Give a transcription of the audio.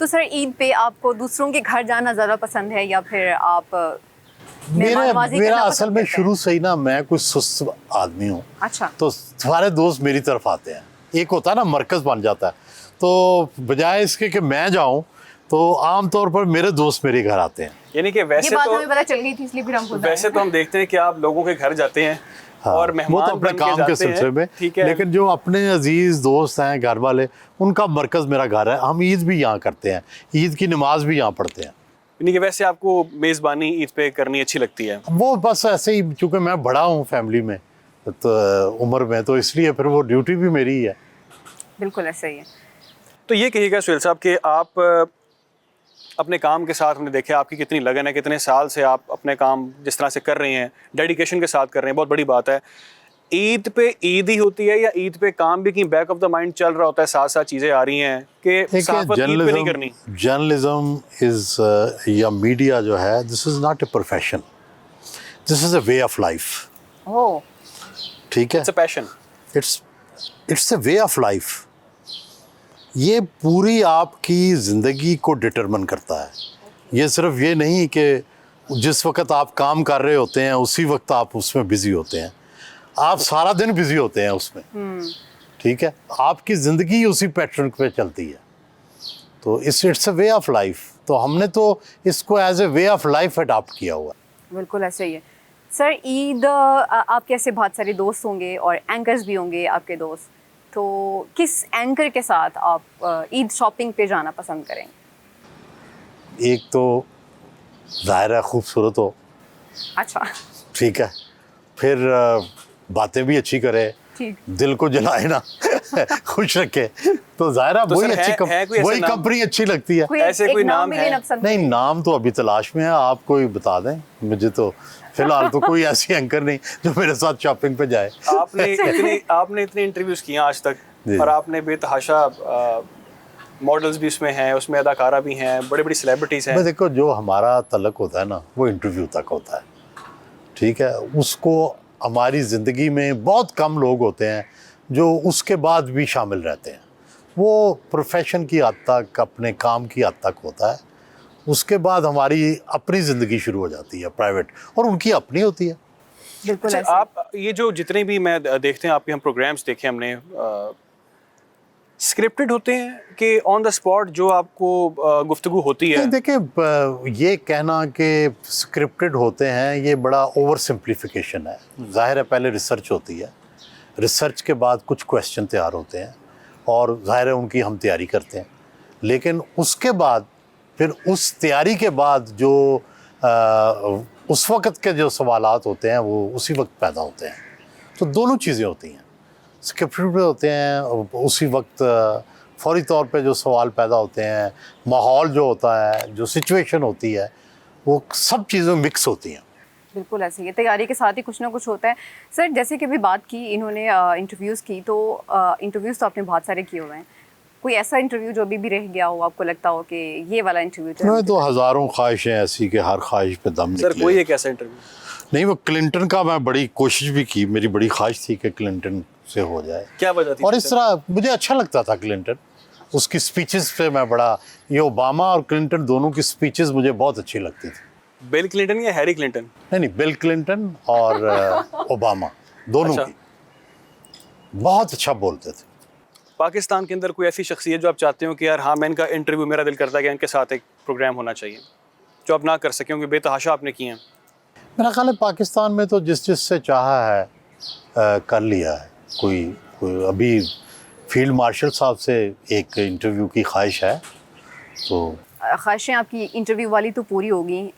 तो सर ईद पे आपको दूसरों के घर जाना ज़्यादा पसंद है या फिर आप मेरा असल में शुरू से ही ना, मैं कुछ सुस्त आदमी हूँ। अच्छा। तो सारे दोस्त मेरी तरफ आते हैं, एक होता है ना मरकज़ बन जाता है। तो बजाय इसके कि मैं जाऊँ, तो आम तौर पर मेरे दोस्त मेरे घर आते हैं। यानी कि वैसे ये बात तो हमें पता चल गई थी, इसलिए फिर हम वैसे तो हम देखते हैं कि आप लोगों के घर जाते हैं हाँ, और वो मेहमान तो अपने बन काम के जाते सिलसिले हैं, में। ठीक है। लेकिन जो अपने अजीज दोस्त हैं, घर वाले, उनका मरकज़ मेरा घर है। हम ईद भी यहाँ करते हैं, ईद की नमाज भी यहाँ पढ़ते हैं। यानी कि वैसे आपको मेज़बानी ईद पे करनी अच्छी लगती है? वो बस ऐसे ही, चूँकि मैं बड़ा हूँ फैमिली में, तो उम्र में, तो इसलिए फिर वो ड्यूटी भी मेरी ही है। बिल्कुल ऐसा ही है। तो ये कहिएगा सुहेल साहब कि आप अपने काम के साथ, हमने देखा आपकी कितनी लगन है, कितने साल से आप अपने काम जिस तरह से कर रहे हैं, डेडिकेशन के साथ कर रहे हैं, बहुत बड़ी बात है। ईद पे ईद ही होती है या ईद पे काम भी कहीं बैक ऑफ द माइंड चल रहा होता है, साथ साथ चीज़ें आ रही हैं कि सहाफ़त ईद पे नहीं करनी? जर्नलिज्म इज़ या मीडिया जो है, this is not a profession, this is a way of life. Oh, ठीक है, it's a passion. It's a way of life. ये पूरी आपकी ज़िंदगी को डिटरमिन करता है। ये सिर्फ ये नहीं कि जिस वक्त आप काम कर रहे होते हैं उसी वक्त आप उसमें बिज़ी होते हैं, आप सारा दिन बिज़ी होते हैं उसमें। ठीक है, आपकी ज़िंदगी उसी पैटर्न पे चलती है। तो it's a way of life. तो हमने तो इसको as a way of life adopt किया हुआ है। बिल्कुल ऐसा ही है। सर ईद आपके ऐसे बहुत सारे दोस्त होंगे और एंकर्स भी होंगे आपके दोस्त, तो किस एंकर के साथ आप ईद शॉपिंग पे जाना पसंद करेंगे? एक तो ज़ाहिर है खूबसूरत हो, अच्छा। ठीक है, फिर बातें भी अच्छी करे, ठीक। दिल को जलाए ना, खुश रखे, तो ज़ाहिर है तो वही सर अच्छी है कोई ऐसा वही नाम? कंपनी अच्छी लगती है। ऐसे एक कोई नाम भी है? लेना पसंद नहीं, नाम तो अभी तलाश में है, आप कोई बता दें मुझे। तो फिलहाल तो कोई ऐसी एंकर नहीं जो मेरे साथ शॉपिंग पे जाए। आपने इतने इंटरव्यूज़ किए हैं आज तक, और आपने बेतहाशा मॉडल्स भी उसमें हैं, उसमें अदाकारा भी हैं, बड़ी बड़ी सेलिब्रिटीज़ हैं। मैं देखो, जो हमारा तल्लक होता है ना, वो इंटरव्यू तक होता है। ठीक है, उसको हमारी ज़िंदगी में बहुत कम लोग होते हैं जो उसके बाद भी शामिल रहते हैं। वो प्रोफेशन की हद तक, अपने काम की हद तक होता है। उसके बाद हमारी अपनी ज़िंदगी शुरू हो जाती है, प्राइवेट, और उनकी अपनी होती है। बिल्कुल अच्छा, ऐसा। आप ये जो जितने भी मैं देखते हैं आपके, हम प्रोग्राम्स देखे हमने, स्क्रिप्टेड होते हैं कि ऑन द स्पॉट जो आपको गुफ्तगू होती है? देखिए, ये कहना कि स्क्रिप्टेड होते हैं, ये बड़ा ओवर सिंप्लीफिकेशन है। ज़ाहिर है पहले रिसर्च होती है, रिसर्च के बाद कुछ क्वेश्चन तैयार होते हैं, और ज़ाहिर है उनकी हम तैयारी करते हैं। लेकिन उसके बाद फिर उस तैयारी के बाद जो उस वक़्त के जो सवालात होते हैं वो उसी वक्त पैदा होते हैं। तो दोनों चीज़ें होती हैं, स्क्रिप्टेड होते हैं, उसी वक्त फौरी तौर पे जो सवाल पैदा होते हैं, माहौल जो होता है, जो सिचुएशन होती है, वो सब चीज़ें मिक्स होती हैं। बिल्कुल ऐसे ही है, तैयारी के साथ ही कुछ ना कुछ होता है। सर जैसे कि अभी बात की इन्होंने इंटरव्यूज़ की, तो इंटरव्यूज़ तो आपने बहुत सारे किए हुए हैं, कोई ऐसा इंटरव्यू जो अभी भी रह गया हो, आपको लगता हो कि ये वाला इंटरव्यू जो मैं तो हज़ारों ख्वाहिशें ऐसी कि हर ख्वाहिश पे दम सर निकले। कोई एक ऐसा इंटरव्यू? नहीं, वो क्लिंटन का मैं बड़ी कोशिश भी की, मेरी बड़ी ख्वाहिश थी कि क्लिंटन से हो जाए। क्या वजह थी? और इस तरह मुझे अच्छा लगता था क्लिंटन, उसकी स्पीचेस पे मैं बड़ा, ये ओबामा और क्लिंटन दोनों की स्पीचेस मुझे बहुत अच्छी लगती थी। बिल क्लिंटन या हैरी क्लिंटन? नहीं, बिल क्लिंटन और ओबामा दोनों अच्छा। की बहुत अच्छा बोलते थे। पाकिस्तान के अंदर कोई ऐसी शख्सियत जो आप चाहते हो कि यार हाँ, मैं इनका इंटरव्यू, मेरा दिल करता है कि इनके साथ एक प्रोग्राम होना चाहिए, जो आप ना कर सकें क्योंकि बेतहाशा आपने किए हैं? मेरा ख्याल है पाकिस्तान में तो जिससे चाहा है कर लिया है। कोई अभी फील्ड मार्शल साहब से एक इंटरव्यू की ख्वाहिश है। तो ख्वाहिशें आपकी इंटरव्यू वाली तो पूरी होगी,